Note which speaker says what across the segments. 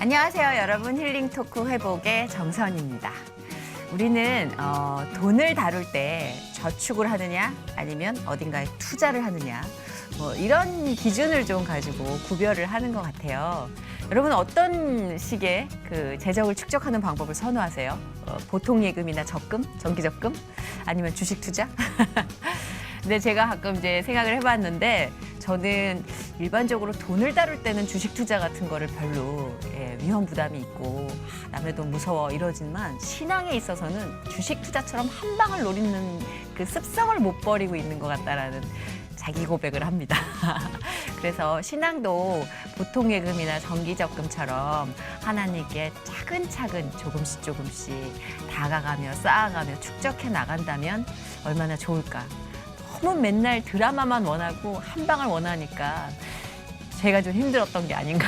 Speaker 1: 안녕하세요, 여러분. 힐링 토크 회복의 정선입니다. 우리는 돈을 다룰 때 저축을 하느냐 아니면 어딘가에 투자를 하느냐 뭐 이런 기준을 좀 가지고 구별을 하는 것 같아요. 여러분 어떤 식의 그 재정을 축적하는 방법을 선호하세요? 보통 예금이나 적금, 정기 적금, 아니면 주식 투자? 근데 제가 가끔 이제 생각을 해봤는데 저는 일반적으로 돈을 다룰 때는 주식 투자 같은 거를 별로 위험 부담이 있고 남의 돈 무서워 이러지만 신앙에 있어서는 주식 투자처럼 한 방을 노리는 그 습성을 못 버리고 있는 것 같다라는 자기 고백을 합니다. 그래서 신앙도 보통 예금이나 정기적금처럼 하나님께 차근차근 조금씩 다가가며 쌓아가며 축적해 나간다면 얼마나 좋을까. 너무 맨날 드라마만 원하고 한 방을 원하니까 제가 좀 힘들었던 게 아닌가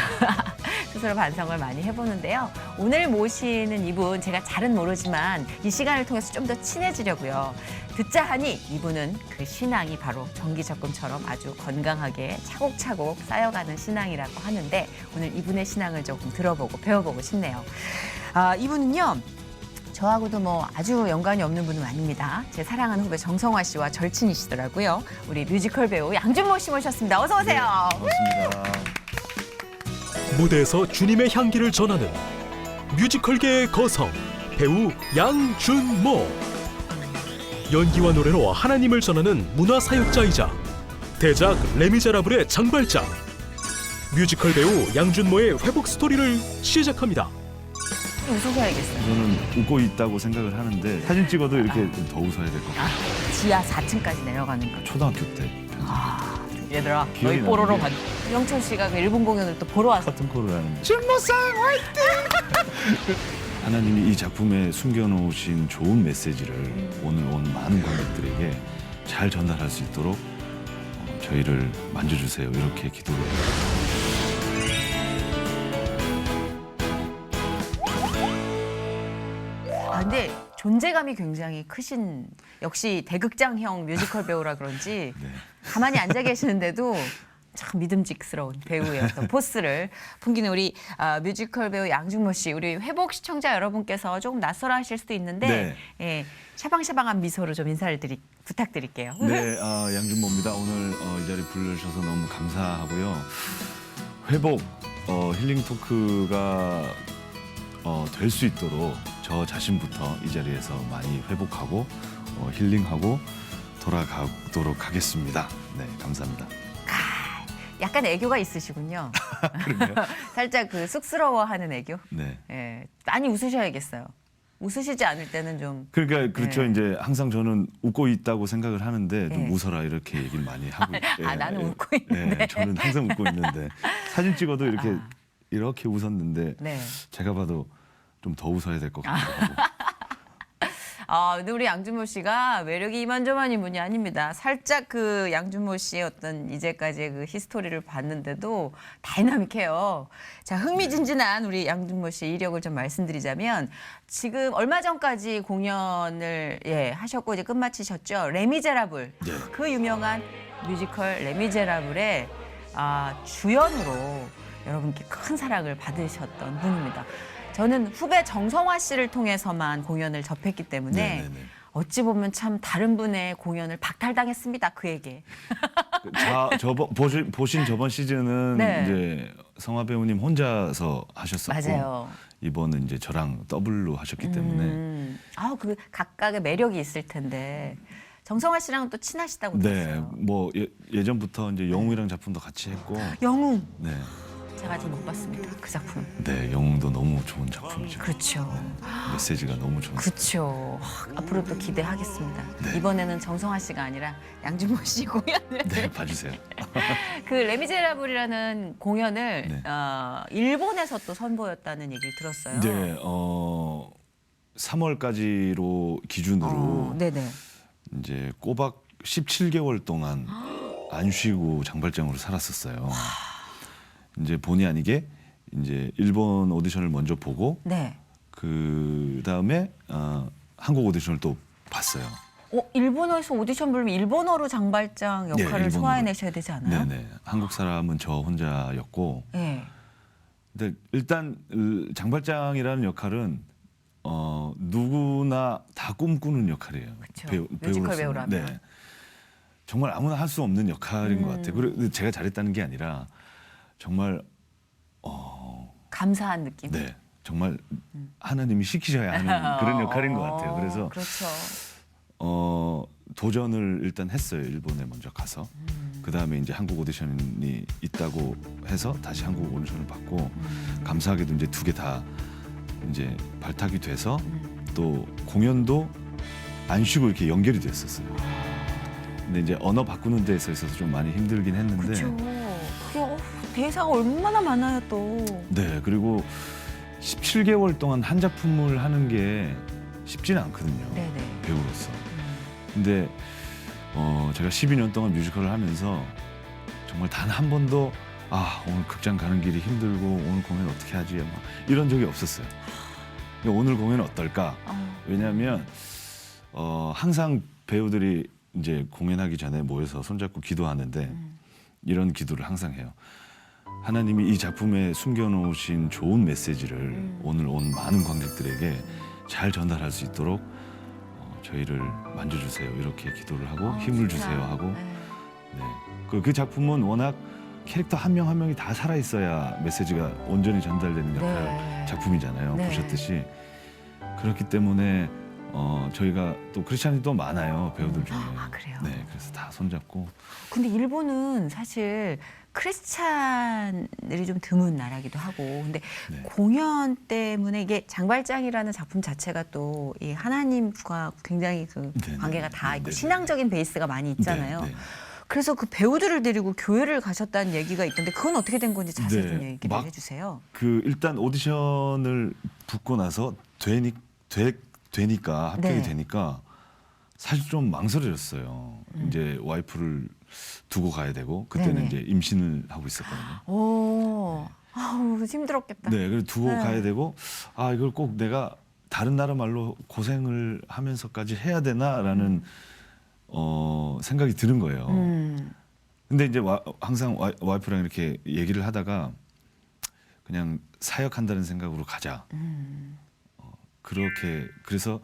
Speaker 1: 스스로 반성을 많이 해보는데요. 오늘 모시는 이분 제가 잘은 모르지만 이 시간을 통해서 좀 더 친해지려고요. 듣자 하니 이분은 그 신앙이 바로 정기적금처럼 아주 건강하게 차곡차곡 쌓여가는 신앙이라고 하는데 오늘 이분의 신앙을 조금 들어보고 배워보고 싶네요. 이분은요. 저하고도 뭐 아주 연관이 없는 분은 아닙니다. 제 사랑하는 후배 정성화 씨와 절친이시더라고요. 우리 뮤지컬 배우 양준모 씨 모셨습니다. 어서 오세요.
Speaker 2: 네, 반갑습니다.
Speaker 3: 무대에서 주님의 향기를 전하는 뮤지컬계의 거성 배우 양준모. 연기와 노래로 하나님을 전하는 문화사역자이자 대작 레미제라블의 장발장. 뮤지컬 배우 양준모의 회복 스토리를 시작합니다.
Speaker 1: 웃으셔야겠어요.
Speaker 2: 저는 웃고 있다고 생각을 하는데 사진 찍어도 이렇게 좀 더 웃어야 될 것 같아요.
Speaker 1: 지하 4층까지 내려가는 거.
Speaker 2: 초등학교 때
Speaker 1: 얘들아,
Speaker 2: 기억이
Speaker 1: 너희 뽀로로
Speaker 2: 나는
Speaker 1: 간. 영철 씨가 그 일본 공연을 또 보러 와서
Speaker 2: 커튼콜을 하는데 하나님이 이 작품에 숨겨놓으신 좋은 메시지를 오늘 온 많은 관객들에게 잘 전달할 수 있도록 저희를 만져주세요. 이렇게 기도를 해요.
Speaker 1: 근데 존재감이 굉장히 크신 역시 대극장형 뮤지컬 배우라 그런지
Speaker 2: 네.
Speaker 1: 가만히 앉아 계시는데도 참 믿음직스러운 배우의 어떤 포스를 풍기는 우리 뮤지컬 배우 양준모 씨, 우리 회복 시청자 여러분께서 조금 낯설어 하실 수도 있는데 예, 샤방샤방한 미소로 좀 인사를 부탁드릴게요.
Speaker 2: 네, 양준모입니다. 오늘 이 자리 불러주셔서 너무 감사하고요. 회복 힐링 토크가 될 수 있도록 저 자신부터 이 자리에서 많이 회복하고 힐링하고 돌아가도록 하겠습니다. 네, 감사합니다.
Speaker 1: 약간 애교가 있으시군요.
Speaker 2: 그런가요?
Speaker 1: 살짝 그 쑥스러워하는 애교.
Speaker 2: 네.
Speaker 1: 예, 많이 웃으셔야겠어요. 웃으시지 않을 때는 좀.
Speaker 2: 그러니까 그렇죠.
Speaker 1: 네.
Speaker 2: 이제 항상 저는 웃고 있다고 생각을 하는데 좀
Speaker 1: 네.
Speaker 2: 웃어라 이렇게 얘기를 많이 하고.
Speaker 1: 나는 웃고 있는데.
Speaker 2: 저는 항상 웃고 있는데 사진 찍어도 이렇게 웃었는데
Speaker 1: 네.
Speaker 2: 제가 봐도 좀 더 웃어야 될 것 같기도 하고.
Speaker 1: 근데 우리 양준모 씨가 매력이 이만저만인 분이 아닙니다. 살짝 그 양준모 씨의 어떤 이제까지의 그 히스토리를 봤는데도 다이나믹해요. 자, 흥미진진한 우리 양준모 씨의 이력을 좀 말씀드리자면 지금 얼마 전까지 공연을 하셨고 이제 끝마치셨죠. 레미제라블.
Speaker 2: 네.
Speaker 1: 그 유명한 뮤지컬 레미제라블의 주연으로 여러분께 큰 사랑을 받으셨던 분입니다. 저는 후배 정성화 씨를 통해서만 공연을 접했기 때문에
Speaker 2: 네네네.
Speaker 1: 어찌 보면 참 다른 분의 공연을 박탈당했습니다. 그에게.
Speaker 2: 보신 저번 시즌은
Speaker 1: 네.
Speaker 2: 이제 성화 배우님 혼자서 하셨었고
Speaker 1: 맞아요.
Speaker 2: 이번은 이제 저랑 더블로 하셨기 때문에
Speaker 1: 그 각각의 매력이 있을 텐데 정성화 씨랑은 또 친하시다고
Speaker 2: 네,
Speaker 1: 들었어요.
Speaker 2: 뭐 예전부터 이제 영웅이랑 작품도 같이 했고
Speaker 1: 영웅.
Speaker 2: 네.
Speaker 1: 제가 아직 못 봤습니다. 그 작품.
Speaker 2: 네, 영웅도 너무 좋은 작품이죠.
Speaker 1: 그렇죠.
Speaker 2: 메시지가 너무 좋은.
Speaker 1: 그렇죠. 앞으로 또 기대하겠습니다.
Speaker 2: 네.
Speaker 1: 이번에는 정성화 씨가 아니라 양준모 씨 공연을.
Speaker 2: 네, 봐주세요.
Speaker 1: 그 레미제라블이라는 공연을
Speaker 2: 네.
Speaker 1: 일본에서 또 선보였다는 얘기를 들었어요.
Speaker 2: 네, 3월까지로 기준으로
Speaker 1: 네네.
Speaker 2: 이제 꼬박 17개월 동안 안 쉬고 장발장으로 살았었어요. 이제 본의 아니게 이제 일본 오디션을 먼저 보고
Speaker 1: 네.
Speaker 2: 그 다음에 한국 오디션을 또 봤어요.
Speaker 1: 일본어에서 오디션 부르면 일본어로 장발장 역할을
Speaker 2: 일본어로.
Speaker 1: 소화해내셔야 되지 않아요?
Speaker 2: 네네. 한국 사람은 저 혼자였고
Speaker 1: 네.
Speaker 2: 근데 일단 장발장이라는 역할은 누구나 다 꿈꾸는 역할이에요.
Speaker 1: 그쵸. 뮤지컬 배우라면.
Speaker 2: 네. 정말 아무나 할 수 없는 역할인 것 같아요. 그리고 제가 잘했다는 게 아니라 정말
Speaker 1: 감사한 느낌.
Speaker 2: 네, 정말 하나님이 시키셔야 하는 그런 역할인 것 같아요. 그래서
Speaker 1: 그렇죠.
Speaker 2: 도전을 일단 했어요. 일본에 먼저 가서 그 다음에 이제 한국 오디션이 있다고 해서 다시 한국 오디션을 받고 감사하게도 이제 2개 다 이제 발탁이 돼서 또 공연도 안 쉬고 이렇게 연결이 됐었어요. 근데 이제 언어 바꾸는 데 있어서 좀 많이 힘들긴 했는데
Speaker 1: 그렇죠. 그게 대사가 얼마나 많아요 또.
Speaker 2: 네, 그리고 17개월 동안 한 작품을 하는 게 쉽지는 않거든요.
Speaker 1: 네네.
Speaker 2: 배우로서. 근데 제가 12년 동안 뮤지컬을 하면서 정말 단 한 번도 오늘 극장 가는 길이 힘들고 오늘 공연 어떻게 하지? 막 이런 적이 없었어요. 그러니까 오늘 공연 어떨까? 왜냐하면 항상 배우들이 이제 공연하기 전에 모여서 손잡고 기도하는데 이런 기도를 항상 해요. 하나님이 이 작품에 숨겨놓으신 좋은 메시지를 오늘 온 많은 관객들에게 잘 전달할 수 있도록 저희를 만져주세요. 이렇게 기도를 하고 힘을
Speaker 1: 진짜.
Speaker 2: 주세요 하고 네. 그 작품은 워낙 캐릭터 한 명 한 명이 다 살아 있어야 메시지가 온전히 전달되는 역할 작품이잖아요.
Speaker 1: 네.
Speaker 2: 보셨듯이 그렇기 때문에 저희가 또 크리스찬이 또 많아요. 배우들 중에.
Speaker 1: 그래요?
Speaker 2: 네, 그래서 다 손잡고.
Speaker 1: 근데 일본은 사실 크리스찬들이 좀 드문 나라기도 하고, 근데
Speaker 2: 네.
Speaker 1: 공연 때문에 이게 장발장이라는 작품 자체가 또 이 하나님과 굉장히 그
Speaker 2: 네네.
Speaker 1: 관계가 다 있고
Speaker 2: 네네.
Speaker 1: 신앙적인 베이스가 많이 있잖아요.
Speaker 2: 네, 네.
Speaker 1: 그래서 그 배우들을 데리고 교회를 가셨다는 얘기가 있던데 그건 어떻게 된 건지 자세히
Speaker 2: 네,
Speaker 1: 좀 얘기를
Speaker 2: 막
Speaker 1: 해주세요.
Speaker 2: 일단 오디션을 붙고 나서 되니까 합격이
Speaker 1: 네.
Speaker 2: 되니까 사실 좀 망설여졌어요. 이제 와이프를 두고 가야 되고 그때는
Speaker 1: 네네.
Speaker 2: 이제 임신을 하고 있었거든요.
Speaker 1: 오, 아우 힘들었겠다.
Speaker 2: 네, 그래서 두고
Speaker 1: 네.
Speaker 2: 가야 되고 이걸 꼭 내가 다른 나라 말로 고생을 하면서까지 해야 되나라는 생각이 드는 거예요. 근데 이제 항상 와이프랑 이렇게 얘기를 하다가 그냥 사역한다는 생각으로 가자. 그래서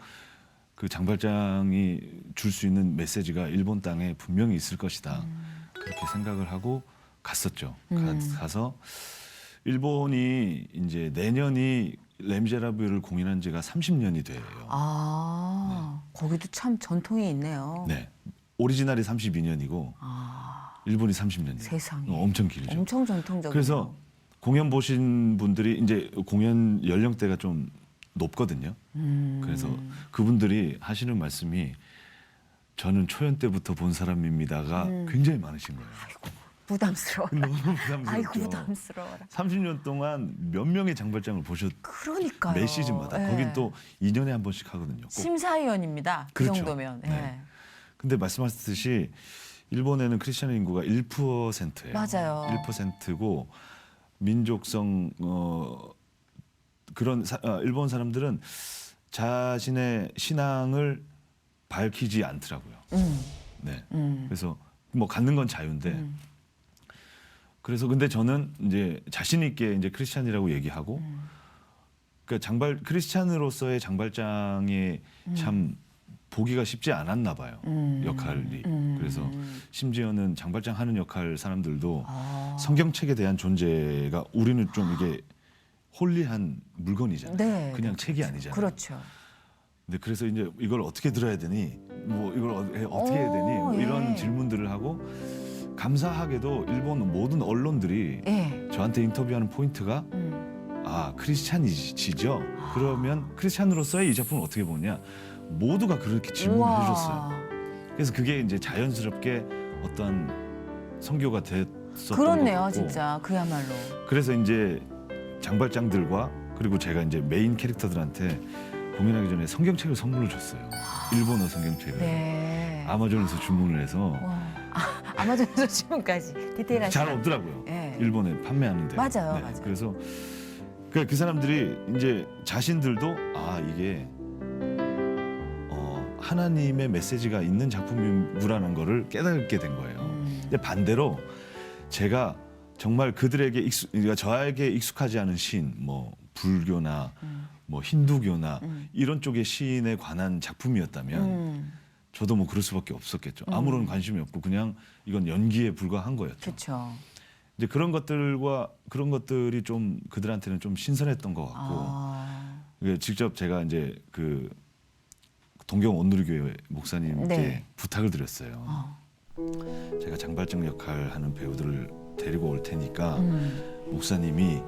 Speaker 2: 그 장발장이 줄 수 있는 메시지가 일본 땅에 분명히 있을 것이다. 그렇게 생각을 하고 갔었죠. 가서 일본이 이제 내년이 레미제라블을 공연한 지가 30년이 돼요.
Speaker 1: 거기도 참 전통이 있네요.
Speaker 2: 네. 오리지널이 32년이고 일본이 30년이에요.
Speaker 1: 세상에.
Speaker 2: 엄청 길죠.
Speaker 1: 엄청 전통적이에요.
Speaker 2: 그래서 공연 보신 분들이 이제 공연 연령대가 좀 높거든요. 그래서 그분들이 하시는 말씀이 저는 초연 때부터 본 사람입니다가 굉장히 많으신 거예요.
Speaker 1: 부담스러워.
Speaker 2: 너무 부담스럽죠.
Speaker 1: 아이고 부담스러워라.
Speaker 2: 30년 동안 몇 명의 장발장을
Speaker 1: 그러니까요.
Speaker 2: 매 시즌마다.
Speaker 1: 네.
Speaker 2: 거긴 또 2년에 한 번씩 하거든요. 꼭.
Speaker 1: 심사위원입니다. 그
Speaker 2: 그렇죠.
Speaker 1: 정도면.
Speaker 2: 네.
Speaker 1: 네.
Speaker 2: 근데 말씀하셨듯이 일본에는 크리스천 인구가 1%예요.
Speaker 1: 맞아요.
Speaker 2: 1%고 민족성 일본 사람들은 자신의 신앙을 밝히지 않더라고요. 네. 그래서 뭐 갖는 건 자유인데. 그래서 근데 저는 이제 자신 있게 이제 크리스찬이라고 얘기하고 그러니까 크리스찬으로서의 장발장이 참 보기가 쉽지 않았나 봐요. 역할이. 그래서 심지어는 장발장 하는 역할 사람들도 성경책에 대한 존재가 우리는 좀 이게 홀리한 물건이잖아요.
Speaker 1: 네,
Speaker 2: 그냥 책이 아니잖아요.
Speaker 1: 그렇죠.
Speaker 2: 근데 그래서 이제 이걸 어떻게 들어야 되니? 뭐 이걸 어떻게 해야 되니? 뭐 이런
Speaker 1: 예.
Speaker 2: 질문들을 하고 감사하게도 일본 모든 언론들이
Speaker 1: 예.
Speaker 2: 저한테 인터뷰하는 포인트가 크리스찬이시죠? 그러면 크리스찬으로서의 이 작품을 어떻게 보냐? 모두가 그렇게 질문을
Speaker 1: 우와.
Speaker 2: 해줬어요. 그래서 그게 이제 자연스럽게 어떤 선교가 됐었던
Speaker 1: 그렇네요,
Speaker 2: 것 같고.
Speaker 1: 진짜 그야말로.
Speaker 2: 그래서 이제 장발장들과 그리고 제가 이제 메인 캐릭터들한테 공연하기 전에 성경책을 선물로 줬어요. 일본어 성경책을.
Speaker 1: 네.
Speaker 2: 아마존에서 주문을 해서
Speaker 1: 와. 아마존에서 지금까지 디테일하게.
Speaker 2: 잘 없더라고요.
Speaker 1: 예.
Speaker 2: 일본에 판매하는데.
Speaker 1: 맞아요, 맞아요.
Speaker 2: 그래서 그 사람들이 이제 자신들도 이게 하나님의 메시지가 있는 작품이라는 거를 깨닫게 된 거예요. 근데 반대로 제가 정말 그들에게 그러니까 저에게 익숙하지 않은 신, 뭐 불교나 뭐 힌두교나 이런 쪽의 신에 관한 작품이었다면 저도 뭐 그럴 수밖에 없었겠죠. 아무런 관심이 없고 그냥 이건 연기에 불과한 거였죠.
Speaker 1: 그렇죠.
Speaker 2: 이제 그런 것들이 좀 그들한테는 좀 신선했던 것 같고 이게 직접 제가 이제 그 동경 온누리교회 목사님께
Speaker 1: 네.
Speaker 2: 부탁을 드렸어요. 제가 장발장 역할하는 배우들을 데리고 올 테니까 목사님이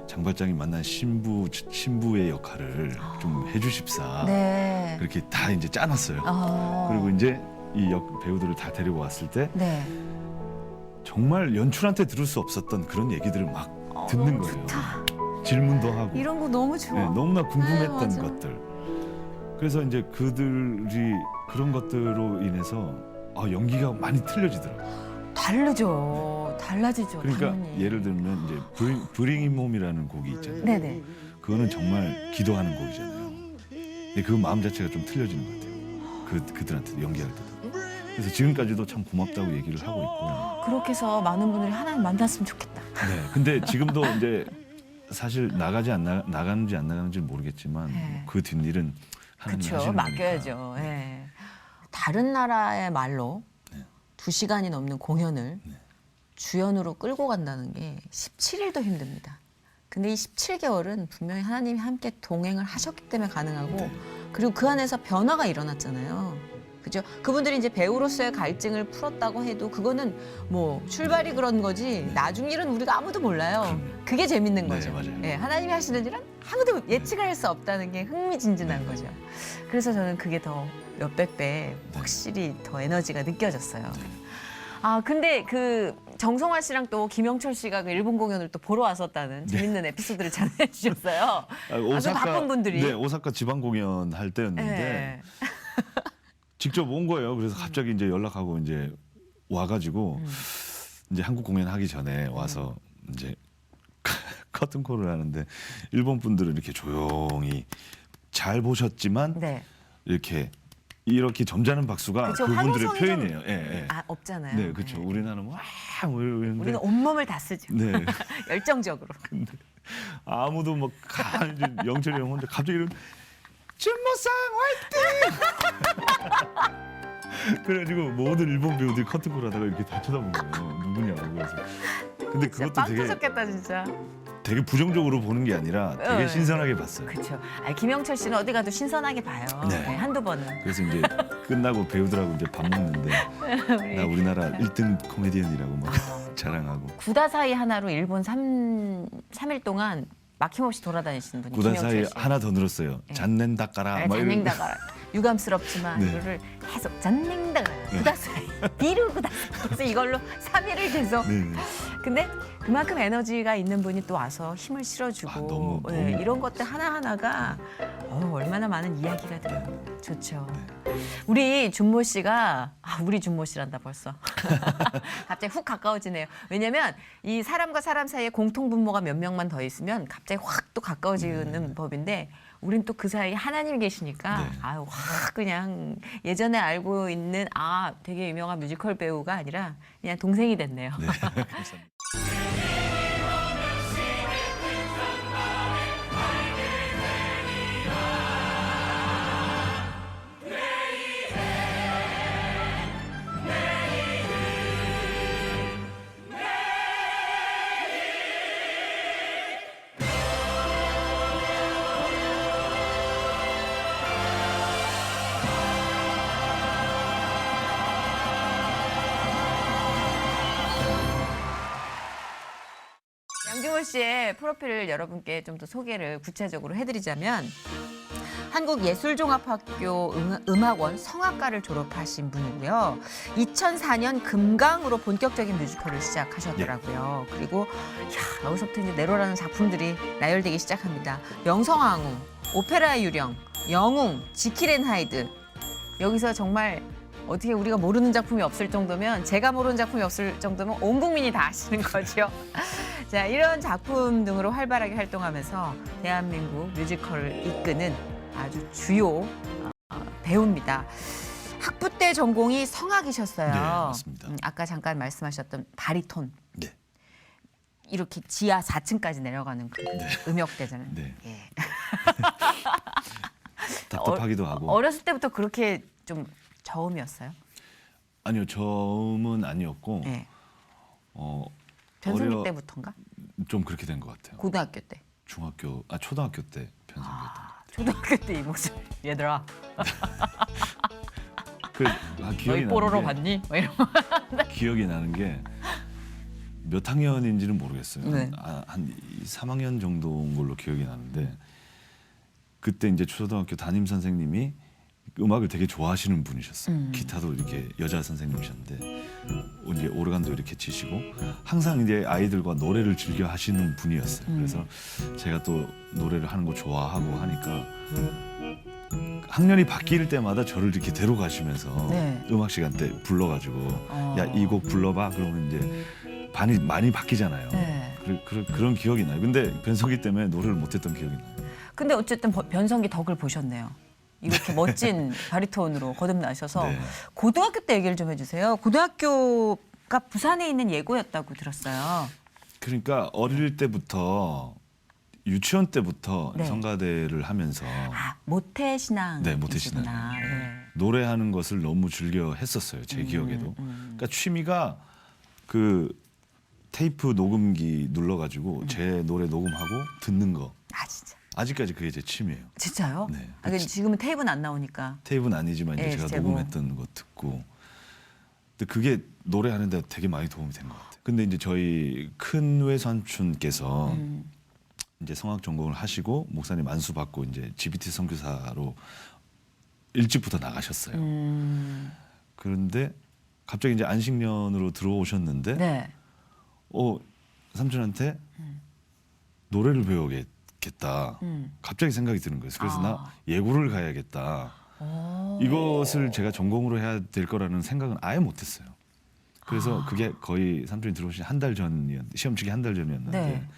Speaker 2: 장발장이 만난 신부의 역할을 좀 해주십사.
Speaker 1: 네.
Speaker 2: 그렇게 다 이제 짜놨어요. 그리고 이제 이 배우들을 다 데리고 왔을 때
Speaker 1: 네.
Speaker 2: 정말 연출한테 들을 수 없었던 그런 얘기들을 막 듣는
Speaker 1: 너무
Speaker 2: 거예요.
Speaker 1: 좋다.
Speaker 2: 질문도 하고.
Speaker 1: 이런 거 너무 좋아.
Speaker 2: 네, 너무나 궁금했던
Speaker 1: 맞아.
Speaker 2: 것들. 그래서 이제 그들이 그런 것들로 인해서 연기가 많이 틀려지더라고요.
Speaker 1: 다르죠. 달라지죠.
Speaker 2: 그러니까
Speaker 1: 당연히.
Speaker 2: 예를 들면 이제 Bring Him Home이라는 곡이 있잖아요.
Speaker 1: 네네.
Speaker 2: 그거는 정말 기도하는 곡이잖아요. 근데 그 마음 자체가 좀 틀려지는 것 같아요. 그들한테 연기할 때도. 그래서 지금까지도 참 고맙다고 얘기를 하고 있고.
Speaker 1: 그렇게 해서 많은 분들이 하나님 만났으면 좋겠다.
Speaker 2: 네. 근데 지금도 이제 사실 나가는지 안 나가는지 모르겠지만
Speaker 1: 네.
Speaker 2: 그 뒷일은 하나님이
Speaker 1: 그렇죠.
Speaker 2: 하시는
Speaker 1: 맡겨야죠.
Speaker 2: 거니까.
Speaker 1: 예. 다른 나라의 말로
Speaker 2: 네.
Speaker 1: 2시간이 넘는 공연을
Speaker 2: 네.
Speaker 1: 주연으로 끌고 간다는 게 17일도 힘듭니다. 근데 이 17개월은 분명히 하나님이 함께 동행을 하셨기 때문에 가능하고
Speaker 2: 네.
Speaker 1: 그리고 그 안에서 변화가 일어났잖아요. 그죠? 그분들이 이제 배우로서의 갈증을 풀었다고 해도 그거는 뭐 출발이 그런 거지 나중 일은 우리가 아무도 몰라요. 그게 재밌는
Speaker 2: 네,
Speaker 1: 거죠.
Speaker 2: 맞아요.
Speaker 1: 예, 하나님이 하시는 일은 아무도 예측을 할 수 없다는 게 흥미진진한 거죠. 그래서 저는 그게 더 몇백 배 확실히 더 에너지가 느껴졌어요. 아 근데 그 정성화 씨랑 또 김영철 씨가 그 일본 공연을 또 보러 왔었다는 재밌는 에피소드를 전해주셨어요. 아주 바쁜 분들이.
Speaker 2: 네, 오사카 지방 공연 할 때였는데
Speaker 1: 예.
Speaker 2: 직접 온 거예요. 그래서 갑자기 이제 연락하고 이제 와가지고 이제 한국 공연 하기 전에 와서 이제 커튼콜을 하는데 일본 분들은 이렇게 조용히 잘 보셨지만
Speaker 1: 네.
Speaker 2: 이렇게 점잖은 박수가
Speaker 1: 그쵸,
Speaker 2: 그분들의
Speaker 1: 환호성이
Speaker 2: 표현이에요. 예, 예.
Speaker 1: 아 없잖아요.
Speaker 2: 네, 그렇죠. 우리나라는 뭐 이러는데
Speaker 1: 우리는 온몸을 다 쓰죠.
Speaker 2: 네.
Speaker 1: 열정적으로.
Speaker 2: 아무도 막 영철이 형 혼자 갑자기 이런 준모상 화이팅! 그래가지고 모든 일본 배우들이 커튼콜 하다가 이렇게 다 쳐다본 거예요. 누구냐고. 그래서 근데
Speaker 1: 진짜
Speaker 2: 그것도
Speaker 1: 빵
Speaker 2: 되게
Speaker 1: 터졌겠다 진짜.
Speaker 2: 되게 부정적으로 보는 게 아니라 되게
Speaker 1: 네.
Speaker 2: 신선하게 봤어요.
Speaker 1: 그렇죠. 아 김영철 씨는 어디 가도 신선하게 봐요.
Speaker 2: 네.
Speaker 1: 네, 한두 번은.
Speaker 2: 그래서 이제 끝나고 배우들하고 이제 밥 먹는데 나 우리나라 1등 코미디언이라고 막 자랑하고.
Speaker 1: 구다사이 하나로 일본 3일 동안 막힘없이 돌아다니시는 분이
Speaker 2: 구다사이
Speaker 1: 김영철 씨.
Speaker 2: 하나 더 늘었어요. 잔넨다까라. 막 이런-
Speaker 1: 잔냉다가 유감스럽지만
Speaker 2: 네.
Speaker 1: 이거를 계속 잔냉다가 구다사이 비루 구다사이 그래서 이걸로 3일을 계속.
Speaker 2: 네, 네.
Speaker 1: 근데 그만큼 에너지가 있는 분이 또 와서 힘을 실어주고
Speaker 2: 너무
Speaker 1: 이런 것들 하나하나가 얼마나 많은 이야기가 들어요. 좋죠.
Speaker 2: 네.
Speaker 1: 우리 준모 씨가 우리 준모 씨란다 벌써. 갑자기 훅 가까워지네요. 왜냐면 이 사람과 사람 사이에 공통 분모가 몇 명만 더 있으면 갑자기 확 또 가까워지는 법인데 우린 또 그 사이에 하나님이 계시니까
Speaker 2: 네.
Speaker 1: 확 그냥 예전에 알고 있는 되게 유명한 뮤지컬 배우가 아니라 그냥 동생이 됐네요.
Speaker 2: 네. 감사합니다.
Speaker 1: 양준호 씨의 프로필을 여러분께 좀 더 소개를 구체적으로 해드리자면 한국예술종합학교 음악원 성악과를 졸업하신 분이고요. 2004년 금강으로 본격적인 뮤지컬을 시작하셨더라고요. 그리고 여기서부터 이제 네로라는 작품들이 나열되기 시작합니다. 명성황후, 오페라의 유령, 영웅, 지킬 앤 하이드. 여기서 정말 어떻게 우리가 모르는 작품이 없을 정도면 제가 모르는 작품이 없을 정도면 온 국민이 다 아시는 거죠. 자, 이런 작품 등으로 활발하게 활동하면서 대한민국 뮤지컬을 이끄는 아주 주요 배우입니다. 학부 때 전공이 성악이셨어요.
Speaker 2: 네, 맞습니다.
Speaker 1: 아까 잠깐 말씀하셨던 바리톤.
Speaker 2: 네.
Speaker 1: 이렇게 지하 4층까지 내려가는 그 음역대잖아요.
Speaker 2: 네.
Speaker 1: 예.
Speaker 2: 답답하기도 하고.
Speaker 1: 어렸을 때부터 그렇게 좀 저음이었어요?
Speaker 2: 아니요, 저음은 아니었고
Speaker 1: 네.
Speaker 2: 어,
Speaker 1: 변성기
Speaker 2: 어려-
Speaker 1: 때부터인가?
Speaker 2: 좀 그렇게 된 것 같아요.
Speaker 1: 고등학교 때.
Speaker 2: 초등학교 때 변성기였던 것 같아요.
Speaker 1: 초등학교 때 이 모습. 얘들아,
Speaker 2: 기억이
Speaker 1: 너희 뽀로로
Speaker 2: 나는 게,
Speaker 1: 봤니? 뭐 이런 거.
Speaker 2: 기억이 나는 게 몇 학년인지는 모르겠어요.
Speaker 1: 네.
Speaker 2: 한 3학년 정도인 걸로 기억이 나는데 그때 이제 초등학교 담임 선생님이 음악을 되게 좋아하시는 분이셨어요. 기타도 이렇게 여자 선생님이셨는데 이제 오르간도 이렇게 치시고 항상 이제 아이들과 노래를 즐겨 하시는 분이었어요. 그래서 제가 또 노래를 하는 거 좋아하고 하니까 학년이 바뀔 때마다 저를 이렇게 데려가시면서
Speaker 1: 네.
Speaker 2: 음악 시간 때 불러가지고 야, 이 곡 불러봐. 그러면 이제 반이 많이 바뀌잖아요.
Speaker 1: 네.
Speaker 2: 그런 기억이 나요. 근데 변성기 때문에 노래를 못했던 기억이 나요.
Speaker 1: 근데 어쨌든 변성기 덕을 보셨네요. 이렇게 멋진 바리톤으로 거듭나셔서
Speaker 2: 네.
Speaker 1: 고등학교 때 얘기를 좀 해주세요. 고등학교가 부산에 있는 예고였다고 들었어요.
Speaker 2: 그러니까 어릴 때부터 유치원 때부터
Speaker 1: 네.
Speaker 2: 성가대를 하면서
Speaker 1: 모태신앙.
Speaker 2: 네, 모태신앙.
Speaker 1: 예.
Speaker 2: 노래하는 것을 너무 즐겨 했었어요. 제 기억에도. 그러니까 취미가 그 테이프 녹음기 눌러가지고 제 노래 녹음하고 듣는 거.
Speaker 1: 아 진짜.
Speaker 2: 아직까지 그게 제 취미예요.
Speaker 1: 진짜요?
Speaker 2: 네.
Speaker 1: 아, 근데 지금은 테이프는 안 나오니까.
Speaker 2: 테이프는 아니지만 이제
Speaker 1: 예,
Speaker 2: 제가
Speaker 1: 제목.
Speaker 2: 녹음했던 거 듣고. 근데 그게 노래하는데 되게 많이 도움이 된 것 같아요. 근데 이제 저희 큰 외삼촌께서 이제 성악 전공을 하시고 목사님 안수 받고 이제 GBT 선교사로 일찍부터 나가셨어요. 그런데 갑자기 이제 안식년으로 들어오셨는데
Speaker 1: 네.
Speaker 2: 삼촌한테 노래를 배우겠다. 갑자기 생각이 드는 거예요. 그래서 나 예고를 가야겠다. 이것을 제가 전공으로 해야 될 거라는 생각은 아예 못했어요. 그래서 그게 거의 삼촌이 들어오신 한 달 시험 치기 한 달 전이었는데
Speaker 1: 네.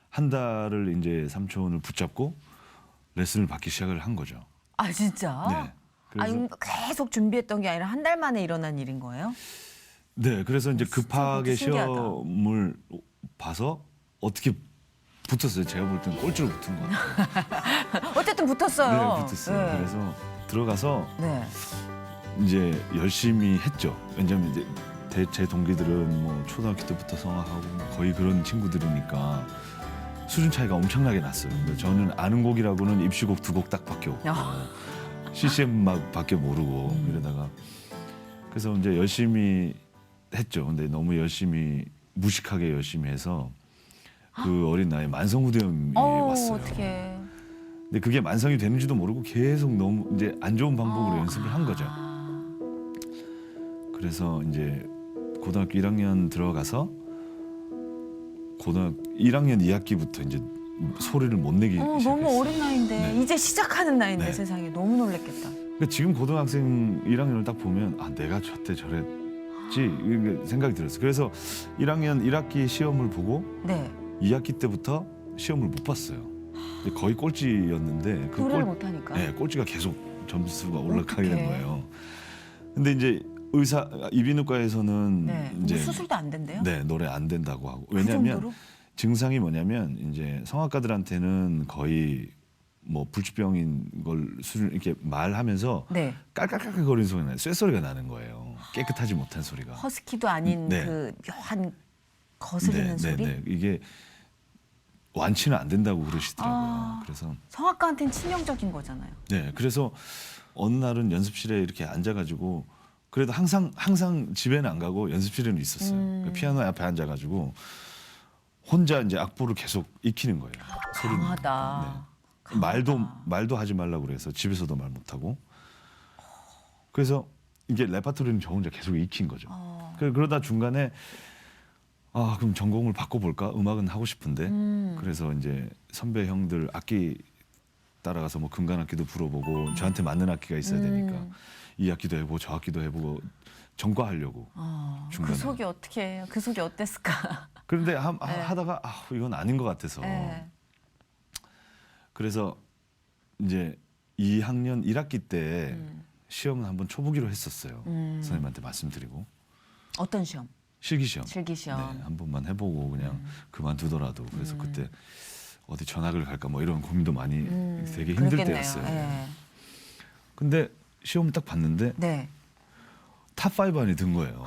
Speaker 2: 한 달을 이제 삼촌을 붙잡고 레슨을 받기 시작을 한 거죠.
Speaker 1: 아 진짜?
Speaker 2: 네. 그래서
Speaker 1: 아니 계속 준비했던 게 아니라 한 달 만에 일어난 일인 거예요?
Speaker 2: 네, 그래서 이제
Speaker 1: 진짜
Speaker 2: 급하게
Speaker 1: 그것도 신기하다.
Speaker 2: 시험을 봐서 어떻게 붙었어요. 제가 볼 때는 꼴찌로 붙은 것 같아요.
Speaker 1: 어쨌든 붙었어요.
Speaker 2: 네, 붙었어요.
Speaker 1: 네.
Speaker 2: 그래서 들어가서
Speaker 1: 네.
Speaker 2: 이제 열심히 했죠. 왜냐면 이제 제 동기들은 뭐 초등학교 때부터 성악하고 거의 그런 친구들이니까 수준 차이가 엄청나게 났어요. 근데 저는 아는 곡이라고는 입시곡 2곡 딱밖에 없고 CCM 막밖에 모르고 이러다가 그래서 이제 열심히 했죠. 근데 너무 열심히 무식하게 열심히 해서 그 어린 나이에 만성후두염이 왔어요.
Speaker 1: 어떡해.
Speaker 2: 근데 그게 만성이 되는지도 모르고 계속 너무 이제 안 좋은 방법으로 연습을 한 거죠. 그래서 이제 고등학교 1학년 들어가서 고등학교 1학년 2학기부터 이제 소리를 못 내기 시작했어요.
Speaker 1: 너무 어린 나이인데
Speaker 2: 네.
Speaker 1: 이제 시작하는 나이인데
Speaker 2: 네.
Speaker 1: 세상에 너무 놀랬겠다.
Speaker 2: 그러니까 지금 고등학생 1학년을 딱 보면 아 내가 저때 저랬지 이렇게 생각이 들었어요. 그래서 1학년 1학기 시험을 보고
Speaker 1: 네.
Speaker 2: 2학기 때부터 시험을 못 봤어요. 근데 거의 꼴찌였는데 그
Speaker 1: 노래를 못하니까.
Speaker 2: 네, 꼴찌가 계속 점수가 올라가게 된
Speaker 1: 어떡해.
Speaker 2: 거예요. 근데 이제 이비인후과에서는
Speaker 1: 네.
Speaker 2: 이제
Speaker 1: 수술도 안 된대요?
Speaker 2: 네 노래 안 된다고 하고
Speaker 1: 그
Speaker 2: 왜냐하면
Speaker 1: 정도로?
Speaker 2: 증상이 뭐냐면 이제 성악가들한테는 거의 뭐 불치병인 걸 이렇게 말하면서
Speaker 1: 네.
Speaker 2: 깔깔깔거리는 소리가 나요. 쇠소리가 나는 거예요. 깨끗하지 못한 소리가.
Speaker 1: 허스키도 아닌
Speaker 2: 네.
Speaker 1: 그 묘한 거스리는 소리?
Speaker 2: 이게 완치는 안 된다고 그러시더라고요.
Speaker 1: 아.
Speaker 2: 그래서
Speaker 1: 성악가한테는 치명적인 거잖아요.
Speaker 2: 네, 그래서 어느 날은 연습실에 이렇게 앉아가지고 그래도 항상 집에는 안 가고 연습실에는 있었어요. 그 피아노 앞에 앉아가지고 혼자 이제 악보를 계속 익히는 거예요. 소리는.
Speaker 1: 강하다.
Speaker 2: 네. 말도 하지 말라고 그래서 집에서도 말 못하고 그래서 이게 레파토리는 저 혼자 계속 익힌 거죠. 그러다 중간에 아 그럼 전공을 바꿔볼까? 음악은 하고 싶은데 그래서 이제 선배 형들 악기 따라가서 뭐 금관악기도 불어보고 저한테 맞는 악기가 있어야 되니까 이 악기도 해보고 저 악기도 해보고 전과하려고 중간에.
Speaker 1: 그 속이 어떻게 해요? 그 속이 어땠을까?
Speaker 2: 그런데 하다가 이건 아닌 것 같아서
Speaker 1: 네.
Speaker 2: 그래서 이제 2학년 1학기 때 시험을 한번 쳐보기로 했었어요. 선생님한테 말씀드리고
Speaker 1: 어떤 시험?
Speaker 2: 실기시험.
Speaker 1: 실기시험.
Speaker 2: 네, 한 번만 해보고 그냥 그만두더라도 그래서 그때 어디 전학을 갈까 뭐 이런 고민도 많이 되게 힘들
Speaker 1: 그렇겠네요.
Speaker 2: 때였어요.
Speaker 1: 예.
Speaker 2: 근데 시험을 딱 봤는데
Speaker 1: 네.
Speaker 2: 탑5 안에 든 거예요.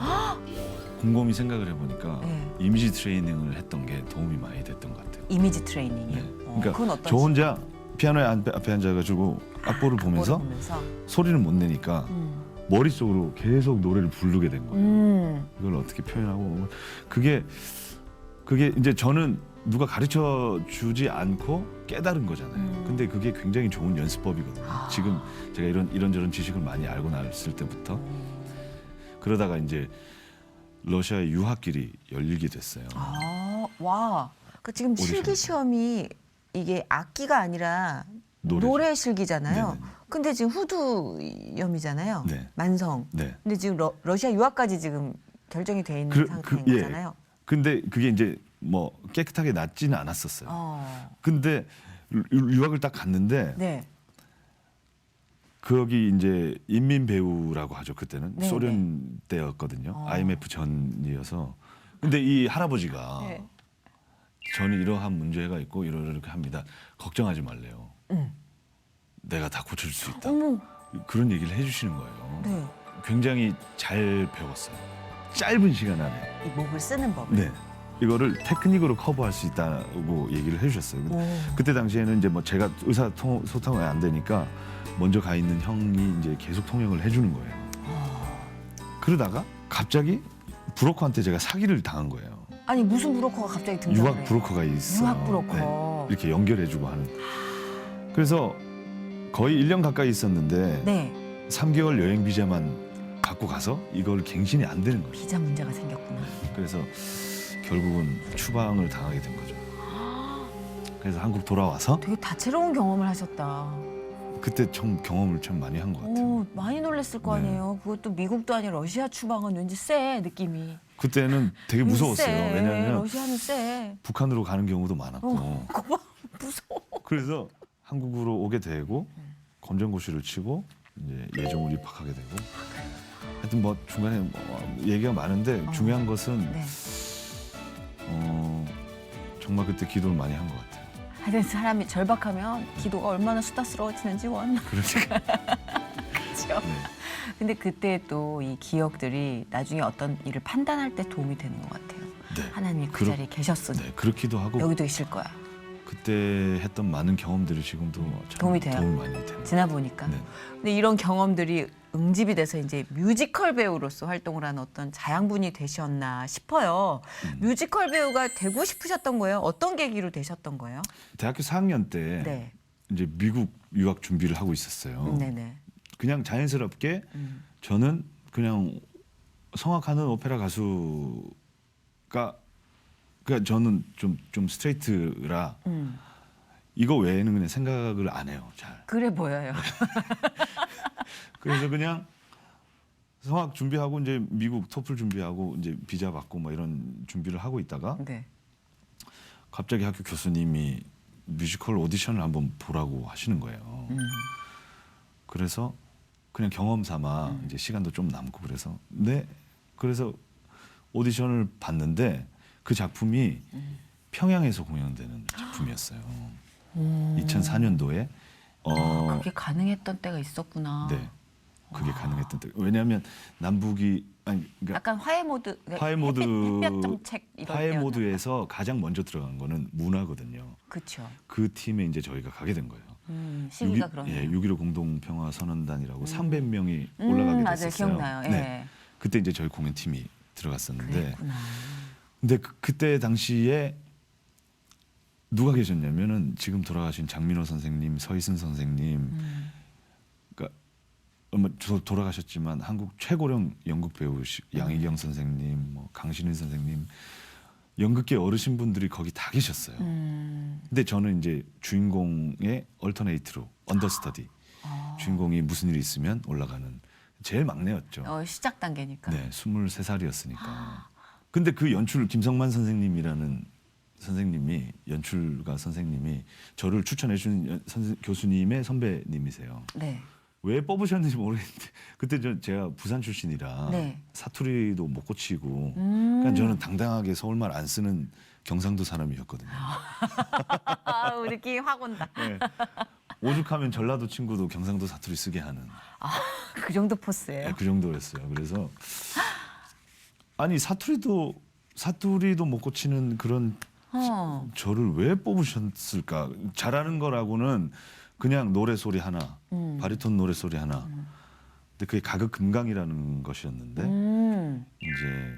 Speaker 2: 곰곰이 생각을 해보니까
Speaker 1: 네.
Speaker 2: 이미지 트레이닝을 했던 게 도움이 많이 됐던 것 같아요.
Speaker 1: 이미지 트레이닝이요.
Speaker 2: 네.
Speaker 1: 그건
Speaker 2: 그러니까
Speaker 1: 어떤
Speaker 2: 저 혼자 피아노에 앞에 앉아가지고 악보를 보면서
Speaker 1: 보면서.
Speaker 2: 소리를 못 내니까 머릿속으로 계속 노래를 부르게 된 거예요. 이걸 어떻게 표현하고 그게 이제 저는 누가 가르쳐 주지 않고 깨달은 거잖아요. 근데 그게 굉장히 좋은 연습법이거든요. 지금 제가 이런저런 지식을 많이 알고 났을 때부터 그러다가 이제 러시아의 유학길이 열리게 됐어요.
Speaker 1: 와. 그 지금
Speaker 2: 오디션.
Speaker 1: 실기 시험이 이게 악기가 아니라
Speaker 2: 노래죠.
Speaker 1: 노래 실기잖아요.
Speaker 2: 네네.
Speaker 1: 근데 지금 후두염이잖아요.
Speaker 2: 네.
Speaker 1: 만성.
Speaker 2: 네.
Speaker 1: 근데 지금 러시아 유학까지 지금 결정이 돼 있는 상태인
Speaker 2: 예.
Speaker 1: 거잖아요.
Speaker 2: 근데 그게 이제 뭐 깨끗하게 낫지는 않았었어요. 근데 유학을 딱 갔는데
Speaker 1: 네.
Speaker 2: 거기 이제 인민 배우라고 하죠. 그때는
Speaker 1: 네,
Speaker 2: 소련 때였거든요. IMF 전이어서. 근데 이 할아버지가
Speaker 1: 네.
Speaker 2: 저는 이러한 문제가 있고 이렇게 합니다. 걱정하지 말래요. 내가 다 고쳐줄 수 있다.
Speaker 1: 어머.
Speaker 2: 그런 얘기를 해주시는 거예요.
Speaker 1: 네.
Speaker 2: 굉장히 잘 배웠어요. 짧은 시간 안에.
Speaker 1: 이 목을 쓰는 법을.
Speaker 2: 네. 이거를 테크닉으로 커버할 수 있다고 얘기를 해주셨어요.
Speaker 1: 오.
Speaker 2: 그때 당시에는 이제 뭐 제가 의사소통이 안 되니까 먼저 가 있는 형이 이제 계속 통역을 해주는 거예요. 그러다가 갑자기 브로커한테 제가 사기를 당한 거예요.
Speaker 1: 아니 무슨 브로커가 갑자기 등장을
Speaker 2: 유학
Speaker 1: 해요?
Speaker 2: 브로커가 있어요.
Speaker 1: 유학 브로커.
Speaker 2: 네. 이렇게 연결해주고 하는. 그래서 거의 1년 가까이 있었는데
Speaker 1: 네.
Speaker 2: 3개월 여행 비자만 갖고 가서 이걸 갱신이 안 되는 거예요.
Speaker 1: 비자 문제가 생겼구나.
Speaker 2: 그래서 결국은 추방을 당하게 된 거죠. 그래서 한국 돌아와서
Speaker 1: 되게 다채로운 경험을 하셨다.
Speaker 2: 그때 좀 경험을 참 많이 한 것 같아요.
Speaker 1: 오, 많이 놀랐을 거
Speaker 2: 네.
Speaker 1: 아니에요. 그것도 미국도 아니라 러시아 추방은 왠지 쎄 느낌이.
Speaker 2: 그때는 되게 무서웠어요.
Speaker 1: 쎄.
Speaker 2: 왜냐하면
Speaker 1: 러시아는 쎄.
Speaker 2: 북한으로 가는 경우도 많았고.
Speaker 1: 그거 무서워.
Speaker 2: 그래서 한국으로 오게 되고 검정고시를 치고 이제 예종을 입학하게 되고. 하여튼 뭐 중간에 뭐 얘기가 많은데 중요한 것은
Speaker 1: 네.
Speaker 2: 정말 그때 기도를 많이 한 것 같아요.
Speaker 1: 하여튼 사람이 절박하면 기도가 얼마나 수다스러워지는지 원.
Speaker 2: 그러니까.
Speaker 1: 그렇죠.
Speaker 2: 네.
Speaker 1: 근데 그때 또 이 기억들이 나중에 어떤 일을 판단할 때 도움이 되는 것 같아요.
Speaker 2: 네.
Speaker 1: 하나님이 그
Speaker 2: 그렇-
Speaker 1: 자리에 계셨으니
Speaker 2: 네, 그렇기도 하고
Speaker 1: 여기도 계실 거야.
Speaker 2: 그때 했던 많은 경험들이 지금도 참
Speaker 1: 도움이 돼요?
Speaker 2: 도움이 많이 됩니다.
Speaker 1: 지나 보니까.
Speaker 2: 네.
Speaker 1: 근데 이런 경험들이 응집이 돼서 이제 뮤지컬 배우로서 활동을 하는 어떤 자양분이 되셨나 싶어요. 뮤지컬 배우가 되고 싶으셨던 거예요? 어떤 계기로 되셨던 거예요?
Speaker 2: 대학교 4학년 때
Speaker 1: 네.
Speaker 2: 이제 미국 유학 준비를 하고 있었어요.
Speaker 1: 네네.
Speaker 2: 그냥 자연스럽게 저는 그냥 성악하는 오페라 가수가 그러니까 저는 좀 스트레이트라 이거 외에는 그냥 생각을 안 해요. 잘.
Speaker 1: 그래 보여요.
Speaker 2: 그래서 그냥 성악 준비하고 이제 미국 토플 준비하고 이제 비자 받고 뭐 이런 준비를 하고 있다가
Speaker 1: 네.
Speaker 2: 갑자기 학교 교수님이 뮤지컬 오디션을 한번 보라고 하시는 거예요. 그래서 그냥 경험 삼아 이제 시간도 좀 남고 그래서 네 그래서 오디션을 봤는데 그 작품이 평양에서 공연되는 작품이었어요. 2004년도에
Speaker 1: 그게 가능했던 때가 있었구나.
Speaker 2: 네 그게 가능했던 때 왜냐하면 남북이 아니 그러니까
Speaker 1: 약간 화해 모드,
Speaker 2: 화해 모드
Speaker 1: 햇볕 정책 이런
Speaker 2: 화해
Speaker 1: 때였나?
Speaker 2: 모드에서 가장 먼저 들어간 거는 문화거든요.
Speaker 1: 그렇죠.
Speaker 2: 그 팀에 이제 저희가 가게 된 거예요.
Speaker 1: 시기가 그러네요.
Speaker 2: 예, 6.15 공동평화선언단이라고 300명이 올라가게
Speaker 1: 맞아요.
Speaker 2: 됐었어요.
Speaker 1: 기억나요. 예.
Speaker 2: 네. 그때 이제 저희 공연팀이 들어갔었는데
Speaker 1: 그랬구나.
Speaker 2: 근데 그때 당시에 누가 계셨냐면은 지금 돌아가신 장민호 선생님, 서희순 선생님 그러니까 돌아가셨지만 한국 최고령 연극 배우 양희경 선생님, 뭐 강신일 선생님 연극계 어르신분들이 거기 다 계셨어요. 근데 저는 이제 주인공의 얼터네이트로 언더스터디 주인공이 무슨 일이 있으면 올라가는 제일 막내였죠.
Speaker 1: 시작 단계니까.
Speaker 2: 네, 23살이었으니까. 근데 그 연출 김성만 선생님이라는 선생님이 연출가 선생님이 저를 추천해 준 교수님의 선배님이세요.
Speaker 1: 네.
Speaker 2: 왜 뽑으셨는지 모르겠는데 그때 제가 부산 출신이라
Speaker 1: 네.
Speaker 2: 사투리도 못 고치고 그러니까 저는 당당하게 서울말 안 쓰는 경상도 사람이었거든요.
Speaker 1: 아, 느낌이 확 온다.
Speaker 2: 네. 오죽하면 전라도 친구도 경상도 사투리 쓰게 하는
Speaker 1: 그 정도 포스예요.
Speaker 2: 네, 그 정도였어요. 그래서 아니 사투리도 못 고치는 그런 저를 왜 뽑으셨을까? 잘하는 거라고는 그냥 노래 소리 하나, 바리톤 노래 소리 하나. 근데 그게 가극 금강이라는 것이었는데 이제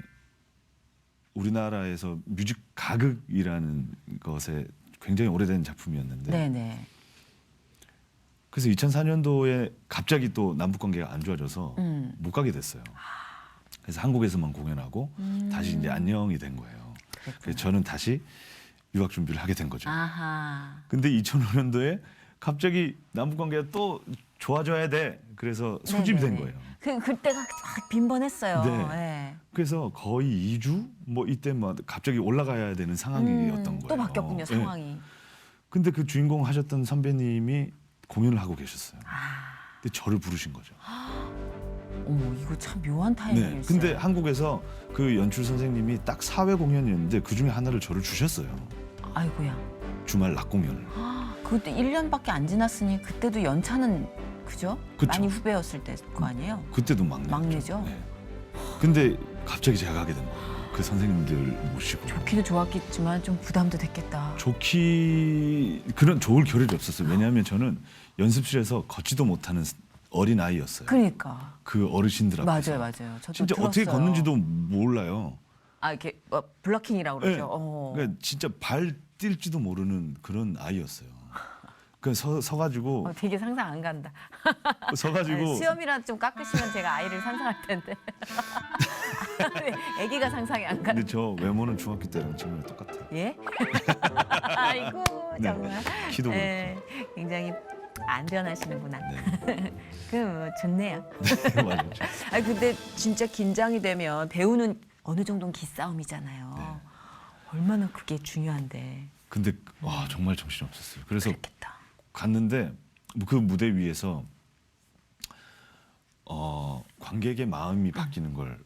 Speaker 2: 우리나라에서 뮤직 가극이라는 것에 굉장히 오래된 작품이었는데
Speaker 1: 네네.
Speaker 2: 그래서 2004년도에 갑자기 또 남북 관계가 안 좋아져서 못 가게 됐어요. 그래서 한국에서만 공연하고 다시 이제 안녕이 된 거예요. 그래서 저는 다시 유학 준비를 하게 된 거죠.
Speaker 1: 아하.
Speaker 2: 근데 2005년도에 갑자기 남북 관계가 또 좋아져야 돼. 그래서 소집이 된
Speaker 1: 네네네.
Speaker 2: 거예요.
Speaker 1: 그때가 막 빈번했어요.
Speaker 2: 네.
Speaker 1: 네.
Speaker 2: 그래서 거의 2주 뭐 이때 막 갑자기 올라가야 되는 상황이었던 거예요.
Speaker 1: 또 바뀌었군요,
Speaker 2: 네.
Speaker 1: 상황이.
Speaker 2: 근데 그 주인공 하셨던 선배님이 공연을 하고 계셨어요.
Speaker 1: 아.
Speaker 2: 근데 저를 부르신 거죠.
Speaker 1: 어머, 이거 참 묘한
Speaker 2: 네.
Speaker 1: 타이밍이었어요.
Speaker 2: 근데 한국에서 그 연출 선생님이 딱 4회 공연이었는데 그 중에 하나를 저를 주셨어요.
Speaker 1: 아이고야.
Speaker 2: 주말 낮 공연을.
Speaker 1: 그것도 1년밖에 안 지났으니 그때도 연차는 그죠?
Speaker 2: 그쵸.
Speaker 1: 많이 후배였을 때 거 아니에요?
Speaker 2: 그때도
Speaker 1: 막내죠?
Speaker 2: 네. 근데 갑자기 제가 가게 된 거예요. 그 선생님들 모시고.
Speaker 1: 좋기도 좋았겠지만 좀 부담도 됐겠다.
Speaker 2: 그런 좋을 겨를이 없었어요. 왜냐하면 저는 연습실에서 걷지도 못하는 어린 아이였어요.
Speaker 1: 그러니까.
Speaker 2: 그 어르신들 앞에서.
Speaker 1: 맞아요, 맞아요. 저도
Speaker 2: 진짜
Speaker 1: 들었어요.
Speaker 2: 어떻게 걷는지도 몰라요.
Speaker 1: 아, 이렇게 블러킹이라고 그러죠.
Speaker 2: 네. 그러니까 진짜 발 뛸지도 모르는 그런 아이였어요. 그 서가지고
Speaker 1: 되게 상상 안 간다.
Speaker 2: 서가지고
Speaker 1: 아니, 수염이라도 좀 깎으시면 제가 아이를 상상할 텐데. 아기가 상상이 안 가는.
Speaker 2: 근데 저 외모는 중학교 때랑 지금이랑 똑같아요.
Speaker 1: 예? 아이고
Speaker 2: 네.
Speaker 1: 정말.
Speaker 2: 키도
Speaker 1: 예, 굉장히 안 변하시는구나.
Speaker 2: 네.
Speaker 1: 그 좋네요.
Speaker 2: 맞아요.
Speaker 1: 아니 근데 진짜 긴장이 되면 배우는 어느 정도는 기싸움이잖아요.
Speaker 2: 네.
Speaker 1: 얼마나 그게 중요한데.
Speaker 2: 근데 와 정말 정신이 없었어요. 그래서
Speaker 1: 그렇겠다.
Speaker 2: 갔는데 그 무대 위에서 관객의 마음이 바뀌는 걸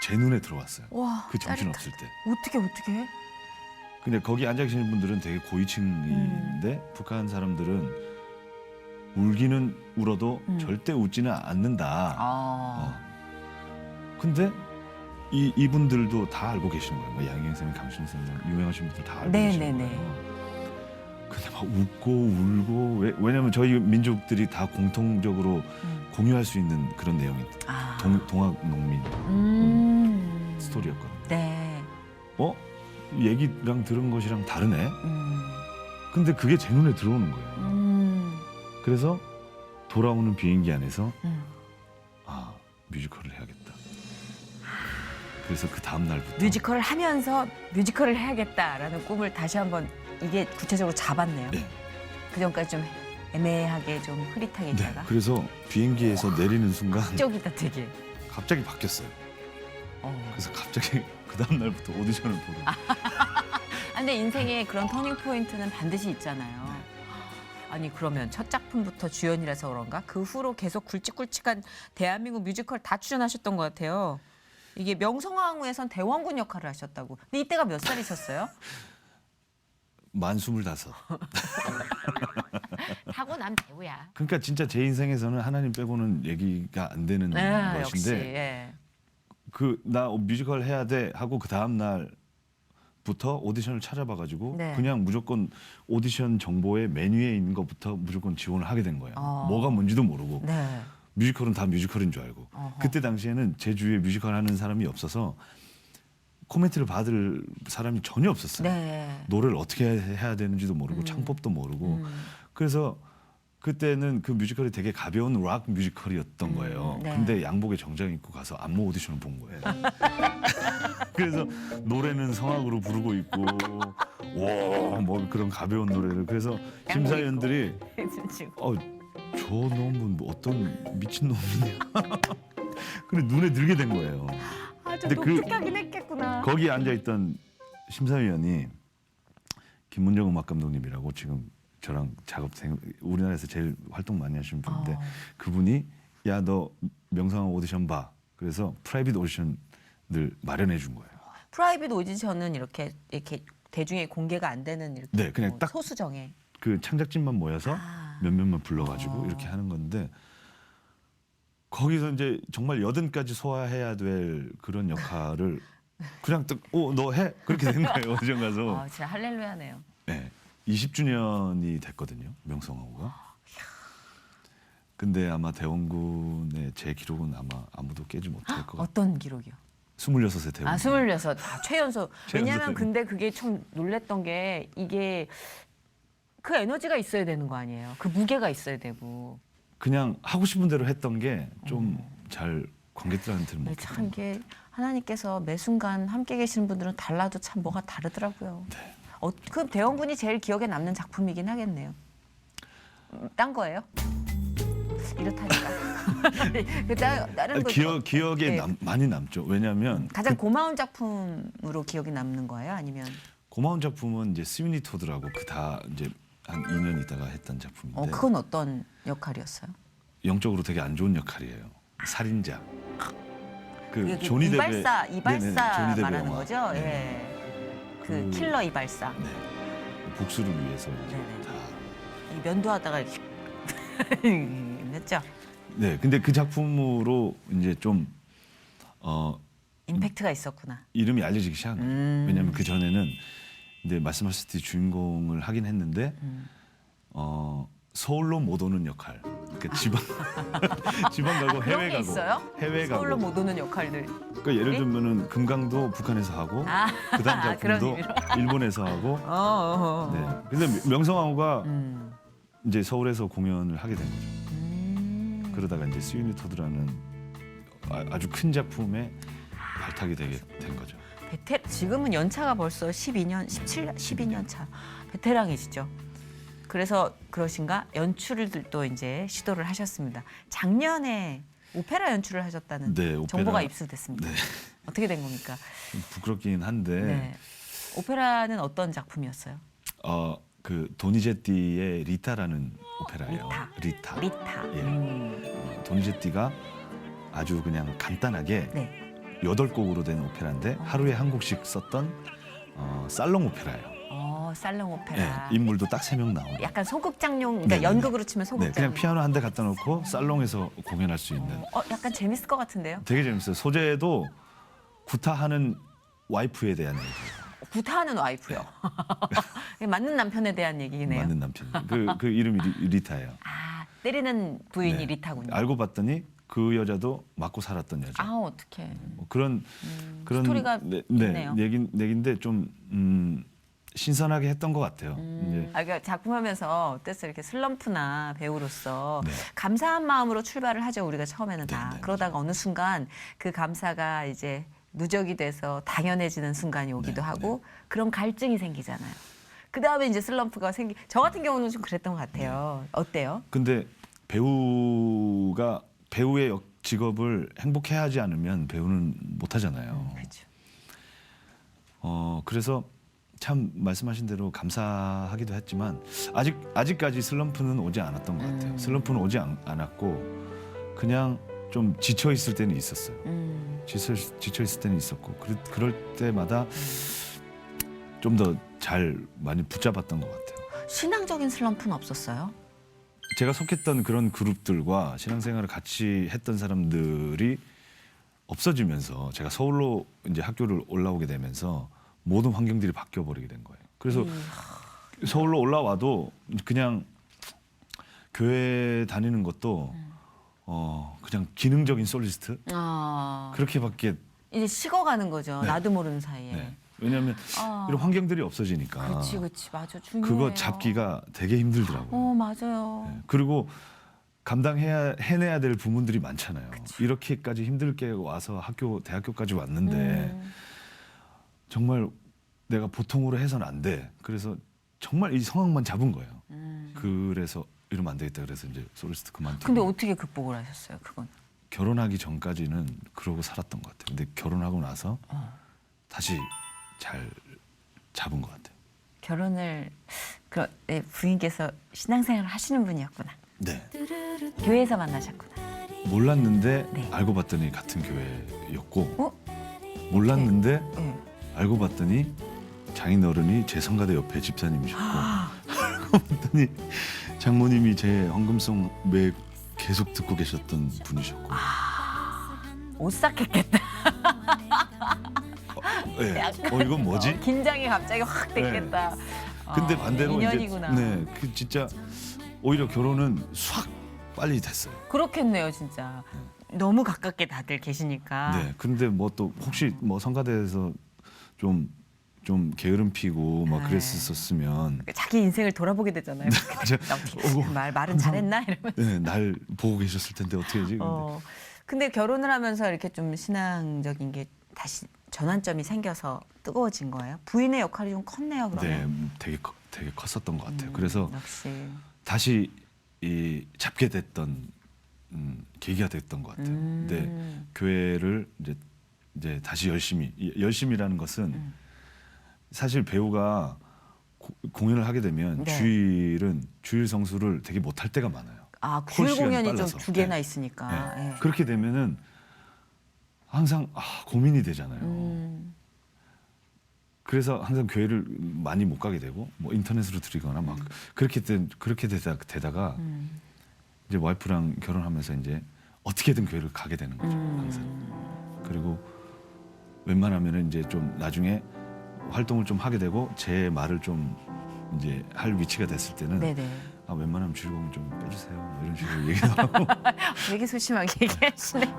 Speaker 2: 제 눈에 들어왔어요.
Speaker 1: 와,
Speaker 2: 그 정신
Speaker 1: 짜릿하다.
Speaker 2: 없을 때.
Speaker 1: 어떻게?
Speaker 2: 근데 거기 앉아 계시는 분들은 되게 고위층인데 북한 사람들은 울기는 울어도 절대 웃지는 않는다.
Speaker 1: 아.
Speaker 2: 근데 이분들도 다 알고 계시는 거예요. 뭐 양희영 선생님, 강신희 선생님 유명하신 분들 다 알고 계시는
Speaker 1: 네네네.
Speaker 2: 거예요. 근데 막 웃고 울고 왜냐하면 저희 민족들이 다 공통적으로 공유할 수 있는 그런 내용이
Speaker 1: 아.
Speaker 2: 동학 농민 스토리였거든요.
Speaker 1: 네.
Speaker 2: 얘기랑 들은 것이랑 다르네. 근데 그게 제 눈에 들어오는 거예요. 그래서 돌아오는 비행기 안에서 뮤지컬을 해야겠다. 그래서 그 다음 날부터
Speaker 1: 뮤지컬을 하면서 뮤지컬을 해야겠다라는 꿈을 다시 한번 이게 구체적으로 잡았네요.
Speaker 2: 네.
Speaker 1: 그 전까지 좀 애매하게 좀 흐릿하게
Speaker 2: 네,
Speaker 1: 있다가
Speaker 2: 그래서 비행기에서 내리는 순간
Speaker 1: 쪽이다 되게.
Speaker 2: 갑자기 바뀌었어요. 그래서 갑자기 그 다음 날부터 오디션을 보러.
Speaker 1: 근데 인생에 그런 터닝 포인트는 반드시 있잖아요. 아니 그러면 첫 작품부터 주연이라서 그런가? 그 후로 계속 굵직굵직한 대한민국 뮤지컬 다 출연하셨던 것 같아요. 이게 명성황후에선 대원군 역할을 하셨다고. 근데 이때가 몇 살이셨어요?
Speaker 2: 만 25.
Speaker 1: 타고난 배우야.
Speaker 2: 그러니까 진짜 제 인생에서는 하나님 빼고는 얘기가 안 되는
Speaker 1: 역시.
Speaker 2: 것인데
Speaker 1: 예.
Speaker 2: 나 뮤지컬 해야 돼 하고 그 다음 날부터 오디션을 찾아봐가지고
Speaker 1: 네.
Speaker 2: 그냥 무조건 오디션 정보에 메뉴에 있는 것부터 무조건 지원을 하게 된 거예요. 뭐가 뭔지도 모르고
Speaker 1: 네.
Speaker 2: 뮤지컬은 다 뮤지컬인 줄 알고 그때 당시에는 제 주위에 뮤지컬 하는 사람이 없어서 코멘트를 받을 사람이 전혀 없었어요.
Speaker 1: 네.
Speaker 2: 노래를 어떻게 해야 되는지도 모르고 창법도 모르고 그래서 그때는 그 뮤지컬이 되게 가벼운 락 뮤지컬이었던 거예요.
Speaker 1: 네.
Speaker 2: 근데 양복에 정장 입고 가서 안무 오디션을 본 거예요. 그래서 노래는 성악으로 부르고 있고 뭐 그런 가벼운 노래를 그래서 심사위원들이 저 놈은 어떤 미친놈이냐. 근데 눈에 들게 된 거예요.
Speaker 1: 좀
Speaker 2: 근데
Speaker 1: 독특하긴 했겠구나.
Speaker 2: 거기에 앉아있던 심사위원이 김문정 음악 감독님이라고 지금 저랑 우리나라에서 제일 활동 많이 하시는 분인데
Speaker 1: 어.
Speaker 2: 그분이 야 너 명성황후 오디션 봐. 그래서 프라이빗 오디션을 마련해 준 거예요.
Speaker 1: 프라이빗 오디션은 이렇게 대중에 공개가 안 되는 이렇게
Speaker 2: 네, 그냥
Speaker 1: 뭐
Speaker 2: 딱
Speaker 1: 소수정예.
Speaker 2: 그 창작진만 모여서 몇몇만 불러가지고
Speaker 1: 어.
Speaker 2: 이렇게 하는 건데 거기서 이제 정말 80까지 소화해야 될 그런 역할을 그냥 너 해? 그렇게 된 거예요. 오디션 가서.
Speaker 1: 아, 진짜 할렐루야네요.
Speaker 2: 네, 20주년이 됐거든요. 명성황후가. 근데 아마 대원군의 제 기록은 아마 아무도 깨지 못할 것 같아요.
Speaker 1: 어떤 기록이요?
Speaker 2: 26의 대원군.
Speaker 1: 아, 26. 최연소. 왜냐하면
Speaker 2: 대원군.
Speaker 1: 근데 그게 참 놀랬던 게 이게 그 에너지가 있어야 되는 거 아니에요. 그 무게가 있어야 되고.
Speaker 2: 그냥 하고 싶은 대로 했던 게 좀 잘 관객들한테는
Speaker 1: 근데
Speaker 2: 못
Speaker 1: 참 이게 하나님께서 매 순간 함께 계시는 분들은 달라도 참 뭐가 다르더라고요.
Speaker 2: 네.
Speaker 1: 그 대원군이 제일 기억에 남는 작품이긴 하겠네요. 딴 거예요? 이렇다니까. 다른 거
Speaker 2: 기억에
Speaker 1: 네.
Speaker 2: 많이 남죠. 왜냐하면
Speaker 1: 가장 고마운 작품으로 기억에 남는 거예요? 아니면
Speaker 2: 고마운 작품은 이제 스위니 토드라고 이제 한 2년 있다가 했던 작품인데
Speaker 1: 그건 어떤 역할이었어요?
Speaker 2: 영적으로 되게 안 좋은 역할이에요. 살인자.
Speaker 1: 그게
Speaker 2: 그 조니 데베
Speaker 1: 이발사
Speaker 2: 네네, 조니 데베
Speaker 1: 말하는
Speaker 2: 영화.
Speaker 1: 거죠?
Speaker 2: 네.
Speaker 1: 예. 그
Speaker 2: 그-
Speaker 1: 킬러 이발사.
Speaker 2: 네. 복수를 위해서 이제
Speaker 1: 네네.
Speaker 2: 다.
Speaker 1: 이 면도하다가 이렇게 했죠.
Speaker 2: 네. 근데 그 작품으로 이제 좀
Speaker 1: 임팩트가 있었구나.
Speaker 2: 이름이 알려지기 시작한 거예요.
Speaker 1: 음.
Speaker 2: 왜냐하면 그 전에는 이제 말씀하셨듯이 주인공을 하긴 했는데 서울로 못 오는 역할. 그러니까 지방 가고
Speaker 1: 그런
Speaker 2: 해외
Speaker 1: 게
Speaker 2: 가고
Speaker 1: 있어요?
Speaker 2: 해외
Speaker 1: 서울로
Speaker 2: 가고.
Speaker 1: 못 오는 역할들.
Speaker 2: 그러니까 예를 들면은 금강도 북한에서 하고 그다음
Speaker 1: 그런
Speaker 2: 작품도
Speaker 1: 의미로.
Speaker 2: 일본에서 하고.
Speaker 1: 어.
Speaker 2: 네. 근데 명성황후가
Speaker 1: 음.
Speaker 2: 이제 서울에서 공연을 하게 된 거죠. 그러다가 이제 스위니 토드라는 아주 큰 작품에 발탁이 되게 된 거죠.
Speaker 1: 지금은 연차가 벌써 12년 차. 베테랑이시죠. 그래서 그러신가 연출들도 이제 시도를 하셨습니다. 작년에 오페라 연출을 하셨다는
Speaker 2: 네, 오페라.
Speaker 1: 정보가 입수됐습니다.
Speaker 2: 네.
Speaker 1: 어떻게 된 겁니까?
Speaker 2: 좀 부끄럽긴 한데
Speaker 1: 네. 오페라는 어떤 작품이었어요?
Speaker 2: 그 도니제티의 리타라는 오페라예요.
Speaker 1: 리타.
Speaker 2: 예. 도니제티가 아주 그냥 간단하게
Speaker 1: 네.
Speaker 2: 8곡으로 된 오페라인데 하루에 한 곡씩 썼던 살롱 오페라예요.
Speaker 1: 살롱 오페라.
Speaker 2: 예, 인물도 딱 3명 나오고.
Speaker 1: 약간 소극장용, 그러니까
Speaker 2: 네네네.
Speaker 1: 연극으로 치면
Speaker 2: 네,
Speaker 1: 소극장.
Speaker 2: 그냥 피아노 한 대 갖다 놓고 살롱에서 공연할 수 있는.
Speaker 1: 약간 재밌을 것 같은데요?
Speaker 2: 되게 재밌어요. 소재도 구타하는 와이프에 대한 얘기.
Speaker 1: 구타하는 와이프요. 맞는 남편에 대한 얘기네요.
Speaker 2: 맞는 남편. 그 이름이 리타예요.
Speaker 1: 때리는 부인이
Speaker 2: 네.
Speaker 1: 리타군요.
Speaker 2: 알고 봤더니 그 여자도 맞고 살았던 여자.
Speaker 1: 어떡해.
Speaker 2: 뭐 그런
Speaker 1: 스토리가 있네요.
Speaker 2: 얘긴데 좀 신선하게 했던 것 같아요. 이제
Speaker 1: 그러니까 작품하면서 어땠어요? 이렇게 슬럼프나 배우로서
Speaker 2: 네.
Speaker 1: 감사한 마음으로 출발을 하죠. 우리가 처음에는 다.
Speaker 2: 네, 네,
Speaker 1: 그러다가 어느 순간 그 감사가 이제 누적이 돼서 당연해지는 순간이 오기도
Speaker 2: 네,
Speaker 1: 하고 그런 갈증이 생기잖아요. 그 다음에 이제 슬럼프가 저 같은 경우는 좀 그랬던 것 같아요. 어때요?
Speaker 2: 근데 배우가 배우의 직업을 행복해 하지 않으면 배우는 못 하잖아요.
Speaker 1: 그렇죠.
Speaker 2: 그래서 참 말씀하신 대로 감사하기도 했지만 아직까지 슬럼프는 오지 않았던 것 같아요. 슬럼프는 오지 않았고 그냥 좀 지쳐 있을 때는 있었어요. 지쳐 있을 때는 있었고 그럴 때마다 좀 더 잘 많이 붙잡았던 것 같아요.
Speaker 1: 신앙적인 슬럼프는 없었어요?
Speaker 2: 제가 속했던 그런 그룹들과 신앙생활을 같이 했던 사람들이 없어지면서 제가 서울로 이제 학교를 올라오게 되면서 모든 환경들이 바뀌어 버리게 된 거예요. 그래서 서울로 올라와도 그냥 교회 다니는 것도 그냥 기능적인 솔리스트 그렇게밖에.
Speaker 1: 이제 식어가는 거죠.
Speaker 2: 네.
Speaker 1: 나도 모르는 사이에.
Speaker 2: 네. 왜냐하면 이런 환경들이 없어지니까
Speaker 1: 그렇지, 맞아. 중요해요.
Speaker 2: 그거 잡기가 되게 힘들더라고요.
Speaker 1: 맞아요.
Speaker 2: 네. 그리고 해내야 될 부분들이 많잖아요. 이렇게까지 힘들게 와서 대학교까지 왔는데 정말 내가 보통으로 해서는 안 돼. 그래서 정말 이 상황만 잡은 거예요. 그래서 이러면 안 되겠다. 그래서 이제 솔리스트 그만두고.
Speaker 1: 근데 어떻게 극복을 하셨어요, 그건?
Speaker 2: 결혼하기 전까지는 그러고 살았던 것 같아요. 근데 결혼하고 나서 다시 잘 잡은 것 같아요.
Speaker 1: 결혼을 그럼 부인께서 신앙생활을 하시는 분이었구나.
Speaker 2: 네.
Speaker 1: 교회에서 만나셨구나.
Speaker 2: 몰랐는데
Speaker 1: 네.
Speaker 2: 알고 봤더니 같은 교회였고
Speaker 1: 어?
Speaker 2: 몰랐는데
Speaker 1: 네.
Speaker 2: 알고 봤더니 장인어른이 제 성가대 옆에 집사님이셨고 알고 봤더니 장모님이 제 헌금송 매 계속 듣고 계셨던 분이셨고
Speaker 1: 오싹했겠다.
Speaker 2: 네. 이건 뭐지?
Speaker 1: 긴장이 갑자기 확 됐겠다.
Speaker 2: 근데 반대로
Speaker 1: 인연이구나.
Speaker 2: 이제 그 진짜 오히려 결혼은 확 빨리 됐어요.
Speaker 1: 그렇겠네요, 진짜. 너무 가깝게 다들 계시니까.
Speaker 2: 네. 근데 뭐 또 혹시 뭐 성가대에서 좀 게으름 피고 막
Speaker 1: 네.
Speaker 2: 그랬었으면
Speaker 1: 자기 인생을 돌아보게 되잖아요. 말은 잘했나 이러면.
Speaker 2: 네, 날 보고 계셨을 텐데 어떻게 하지?
Speaker 1: 근데 결혼을 하면서 이렇게 좀 신앙적인 게 다시 전환점이 생겨서 뜨거워진 거예요. 부인의 역할이 좀 컸네요, 그러면.
Speaker 2: 네, 되게 컸었던 것 같아요. 그래서
Speaker 1: 역시.
Speaker 2: 다시 이 잡게 됐던 계기가 됐던 것 같아요. 근데 교회를 이제 다시 열심이라는 것은 사실 배우가 공연을 하게 되면
Speaker 1: 네.
Speaker 2: 주일 성수를 되게 못할 때가 많아요.
Speaker 1: 규일
Speaker 2: 시간이
Speaker 1: 공연이 좀
Speaker 2: 빨라서.
Speaker 1: 2개나
Speaker 2: 네.
Speaker 1: 있으니까.
Speaker 2: 네.
Speaker 1: 예.
Speaker 2: 그렇게 되면은 항상 고민이 되잖아요. 그래서 항상 교회를 많이 못 가게 되고 뭐 인터넷으로 드리거나 막 그렇게 되다가 이제 와이프랑 결혼하면서 이제 어떻게든 교회를 가게 되는 거죠. 항상. 그리고 웬만하면은 이제 좀 나중에 활동을 좀 하게 되고 제 말을 좀 이제 할 위치가 됐을 때는
Speaker 1: 네네.
Speaker 2: 웬만하면 주일공은 좀 빼주세요. 뭐 이런 식으로 얘기도 하고.
Speaker 1: 되게 소심하게 얘기하시네.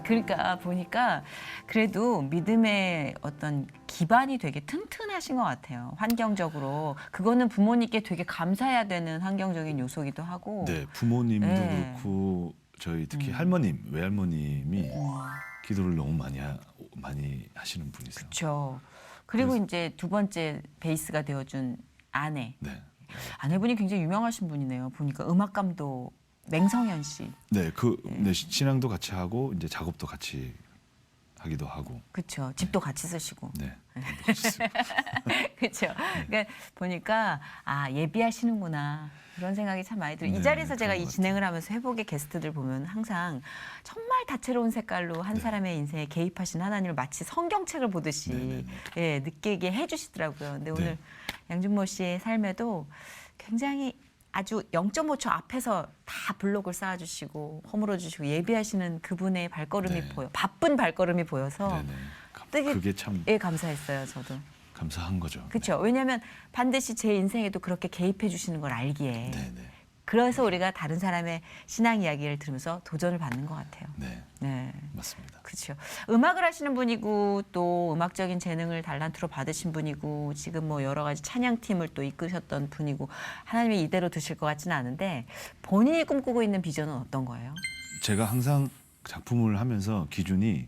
Speaker 1: 그러니까 보니까 그래도 믿음의 어떤 기반이 되게 튼튼하신 것 같아요. 환경적으로. 그거는 부모님께 되게 감사해야 되는 환경적인 요소기도 하고.
Speaker 2: 네, 부모님도
Speaker 1: 네.
Speaker 2: 그렇고 저희 특히 외할머님이 기도를 너무 많이 하시는 분이세요.
Speaker 1: 그렇죠. 그리고 이제 두 번째 베이스가 되어준 아내.
Speaker 2: 네.
Speaker 1: 아내분이 굉장히 유명하신 분이네요. 보니까 음악감도 맹성현 씨.
Speaker 2: 네, 네, 신앙도 같이 하고 이제 작업도 같이 하기도 하고.
Speaker 1: 그렇죠. 집도 같이 쓰시고.
Speaker 2: 네.
Speaker 1: 그렇죠. 그러니까 보니까 예비하시는구나 그런 생각이 참 많이 들어요. 이
Speaker 2: 네,
Speaker 1: 자리에서 제가
Speaker 2: 그런
Speaker 1: 이
Speaker 2: 것
Speaker 1: 진행을 하면서 회복의 게스트들 보면 항상 정말 다채로운 색깔로 한 사람의 인생에 개입하신 하나님을 마치 성경책을 보듯이
Speaker 2: 네네네.
Speaker 1: 느끼게 해주시더라고요. 근데
Speaker 2: 네.
Speaker 1: 오늘 양준모 씨의 삶에도 굉장히 아주 0.5초 앞에서 다 블록을 쌓아주시고 허물어주시고 예비하시는 그분의 발걸음이
Speaker 2: 네.
Speaker 1: 바쁜 발걸음이 보여서
Speaker 2: 네네. 그게 참
Speaker 1: 감사했어요, 저도.
Speaker 2: 감사한 거죠.
Speaker 1: 그렇죠. 왜냐하면 반드시 제 인생에도 그렇게 개입해 주시는 걸 알기에.
Speaker 2: 네네.
Speaker 1: 그래서 우리가 다른 사람의 신앙 이야기를 들으면서 도전을 받는 것 같아요.
Speaker 2: 네,
Speaker 1: 네.
Speaker 2: 맞습니다.
Speaker 1: 그렇죠. 음악을 하시는 분이고 또 음악적인 재능을 달란트로 받으신 분이고 지금 뭐 여러 가지 찬양팀을 또 이끄셨던 분이고 하나님이 이대로 두실 것 같지는 않은데 본인이 꿈꾸고 있는 비전은 어떤 거예요?
Speaker 2: 제가 항상 작품을 하면서 기준이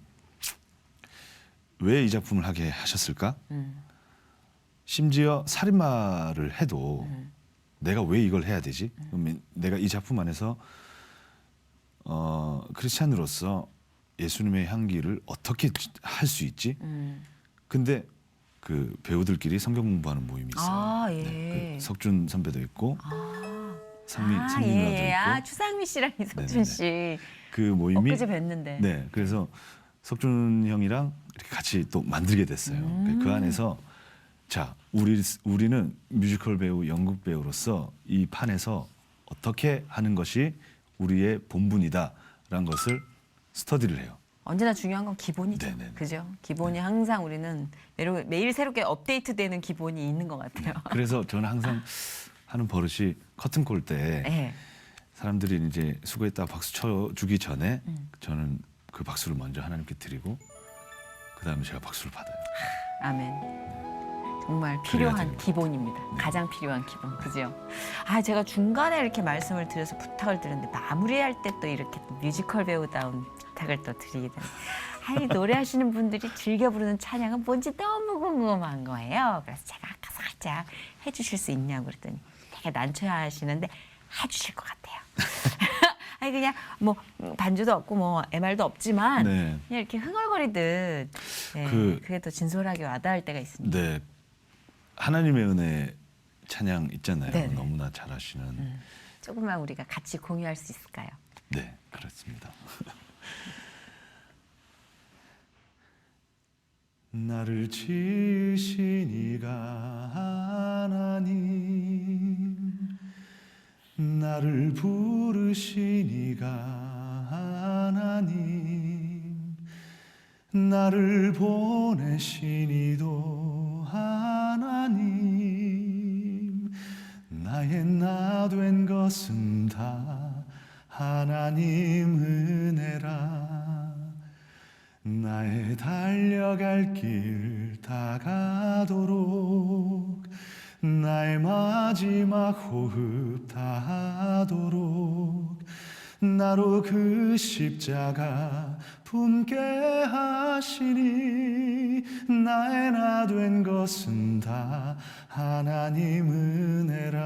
Speaker 2: 왜 이 작품을 하게 하셨을까? 심지어 살인마를 해도 내가 왜 이걸 해야 되지? 그러면 내가 이 작품 안에서 크리스찬으로서 예수님의 향기를 어떻게 할 수 있지? 근데 그 배우들끼리 성경 공부하는 모임이 있어요.
Speaker 1: 예.
Speaker 2: 네, 그 석준 선배도 있고 상민 누나도
Speaker 1: 예.
Speaker 2: 있고
Speaker 1: 추상미 씨랑 이석준
Speaker 2: 네네네.
Speaker 1: 씨.
Speaker 2: 그 모임이
Speaker 1: 엊그제 뵀는데.
Speaker 2: 네, 그래서 석준 형이랑 이렇게 같이 또 만들게 됐어요. 그 안에서 자, 우리는 뮤지컬 배우, 연극 배우로서 이 판에서 어떻게 하는 것이 우리의 본분이다라는 것을 스터디를 해요.
Speaker 1: 언제나 중요한 건 기본이죠.
Speaker 2: 네네네.
Speaker 1: 그죠? 기본이 항상 우리는 매일 새롭게 업데이트되는 기본이 있는 것 같아요.
Speaker 2: 그래서 저는 항상 하는 버릇이 커튼콜 때
Speaker 1: 네.
Speaker 2: 사람들이 이제 수고했다 박수 쳐주기 전에 저는 그 박수를 먼저 하나님께 드리고 그 다음에 제가 박수를 받아요.
Speaker 1: 아멘. 정말
Speaker 2: 그래야
Speaker 1: 필요한
Speaker 2: 되는 것
Speaker 1: 기본입니다. 가장 필요한 기본, 그죠? 제가 중간에 이렇게 말씀을 드려서 부탁을 드렸는데 마무리할 때 또 이렇게 또 뮤지컬 배우다운 부탁을 또 드리게 되네. 노래하시는 분들이 즐겨 부르는 찬양은 뭔지 너무 궁금한 거예요. 그래서 제가 아까 살짝 해주실 수 있냐고 그랬더니 되게 난처해하시는데 해주실 것 같아요. 그냥 뭐 반주도 없고 뭐 MR도 없지만
Speaker 2: 네.
Speaker 1: 그냥 이렇게 흥얼거리듯 그게 더 진솔하게 와닿을 때가 있습니다.
Speaker 2: 네, 하나님의 은혜 찬양 있잖아요.
Speaker 1: 네네.
Speaker 2: 너무나 잘하시는.
Speaker 1: 조금만 우리가 같이 공유할 수 있을까요?
Speaker 2: 네, 그렇습니다. 나를 지으신 이가 하나님, 나를 부르신 이가 하나님, 나를 보내신 이도 하나님, 나의 나 된 것은 다 하나님 은혜라. 나의 달려갈 길 다가도록, 나의 마지막 호흡 다하도록, 나로 그 십자가 품게 하시니, 나의 나 된 것은 다 하나님 은혜라.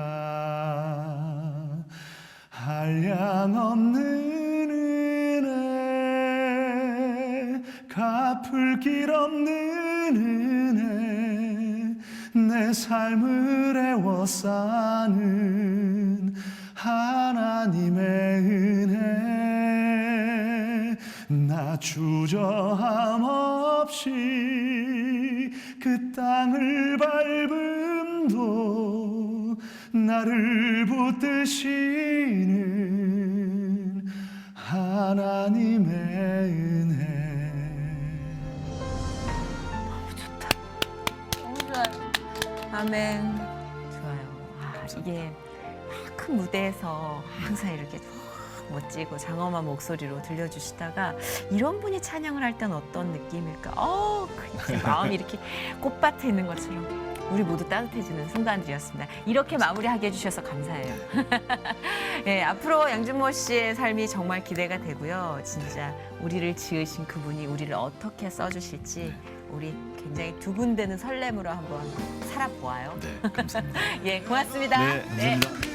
Speaker 2: 한량없는 은혜, 갚을 길 없는 은혜, 내 삶을 애워싸는 하나님의 은혜. 나 주저함 없이 그 땅을 밟음도 나를 붙드시는 하나님의 은혜.
Speaker 1: 너무 좋아요. 아멘. 좋아요. 이게 큰 무대에서 항상 이렇게 멋지고 장엄한 목소리로 들려주시다가 이런 분이 찬양을 할 땐 어떤 느낌일까? 그냥 마음이 이렇게 꽃밭에 있는 것처럼 우리 모두 따뜻해지는 순간들이었습니다. 이렇게 마무리하게 해주셔서 감사해요. 네, 앞으로 양준모 씨의 삶이 정말 기대가 되고요. 진짜 우리를 지으신 그분이 우리를 어떻게 써주실지 우리 굉장히 두근대는 설렘으로 한번 살아보아요.
Speaker 2: 네, 감사합니다.
Speaker 1: 예, 고맙습니다.
Speaker 2: 네, 감사합니다.